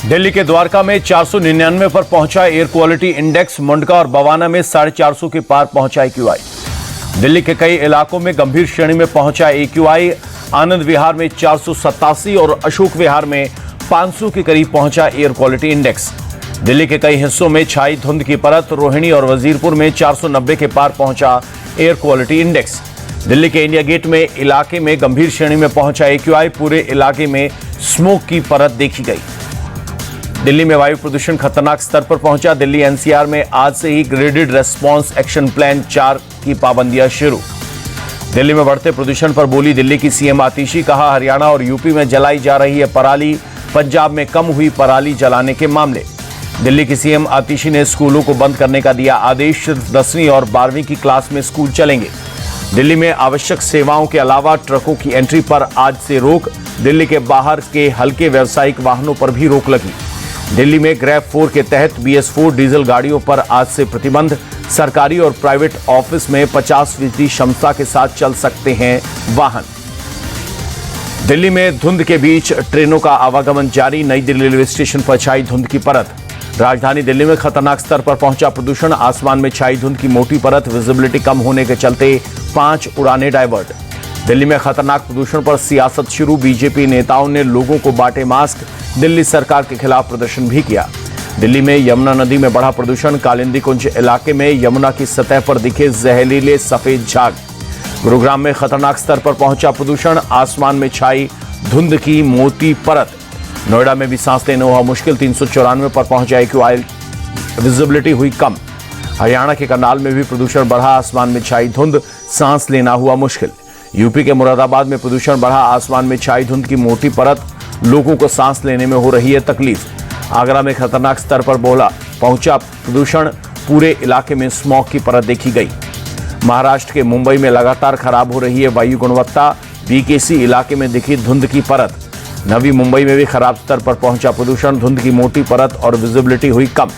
दिल्ली के द्वारका में 499 पर पहुंचा एयर क्वालिटी इंडेक्स। मुंडका और बवाना में 450 के पार पहुंचा एक्यूआई। दिल्ली के कई इलाकों में गंभीर श्रेणी में पहुंचा एक्यूआई। आनंद विहार में 487 और अशोक विहार में 500 के करीब पहुंचा एयर क्वालिटी इंडेक्स। दिल्ली के कई हिस्सों में छाई धुंध की परत। रोहिणी और वजीरपुर में 490 के पार पहुंचा एयर क्वालिटी इंडेक्स। दिल्ली के इंडिया गेट में इलाके में गंभीर श्रेणी में पहुंचा एक्यूआई। पूरे इलाके में स्मोक की परत देखी गई। दिल्ली में वायु प्रदूषण खतरनाक स्तर पर पहुंचा। दिल्ली एनसीआर में आज से ही ग्रेडेड रेस्पॉन्स एक्शन प्लान 4 की पाबंदियां शुरू। दिल्ली में बढ़ते प्रदूषण पर बोली दिल्ली की सीएम आतिशी। कहा, हरियाणा और यूपी में जलाई जा रही है पराली, पंजाब में कम हुई पराली जलाने के मामले। दिल्ली की सीएम आतिशी ने स्कूलों को बंद करने का दिया आदेश। सिर्फ 10वीं और 12वीं की क्लास में स्कूल चलेंगे। दिल्ली में आवश्यक सेवाओं के अलावा ट्रकों की एंट्री पर आज से रोक। दिल्ली के बाहर के हल्के व्यावसायिक वाहनों पर भी रोक लगी। दिल्ली में ग्रैब 4 के तहत BS4 डीजल गाड़ियों पर आज से प्रतिबंध। सरकारी और प्राइवेट ऑफिस में 50% क्षमता के साथ चल सकते हैं वाहन। दिल्ली में धुंध के बीच ट्रेनों का आवागमन जारी। नई दिल्ली रेलवे स्टेशन पर छाई धुंध की परत। राजधानी दिल्ली में खतरनाक स्तर पर पहुंचा प्रदूषण। आसमान में छाई धुंध की मोटी परत। विजिबिलिटी कम होने के चलते 5 उड़ानें डायवर्ट। दिल्ली में खतरनाक प्रदूषण पर सियासत शुरू। बीजेपी नेताओं ने लोगों को बांटे मास्क। दिल्ली सरकार के खिलाफ प्रदर्शन भी किया। दिल्ली में यमुना नदी में बढ़ा प्रदूषण। कालिंदी कुंज इलाके में यमुना की सतह पर दिखे जहरीले सफेद झाग। गुरुग्राम में खतरनाक स्तर पर पहुंचा प्रदूषण। आसमान में छाई धुंध की मोटी परत। नोएडा में भी सांस लेना हुआ मुश्किल। 394 पर पहुंचा एक्यूआई। विजिबिलिटी हुई कम। हरियाणा के करनाल में भी प्रदूषण बढ़ा। आसमान में छाई धुंध, सांस लेना हुआ मुश्किल। यूपी के मुरादाबाद में प्रदूषण बढ़ा। आसमान में छाई धुंध की मोटी परत। लोगों को सांस लेने में हो रही है तकलीफ। आगरा में खतरनाक स्तर पर पहुंचा प्रदूषण। पूरे इलाके में स्मॉग की परत देखी गई। महाराष्ट्र के मुंबई में लगातार खराब हो रही है वायु गुणवत्ता। BKC इलाके में दिखी धुंध की परत। नवी मुंबई में भी खराब स्तर पर पहुंचा प्रदूषण। धुंध की मोटी परत और विजिबिलिटी हुई कम।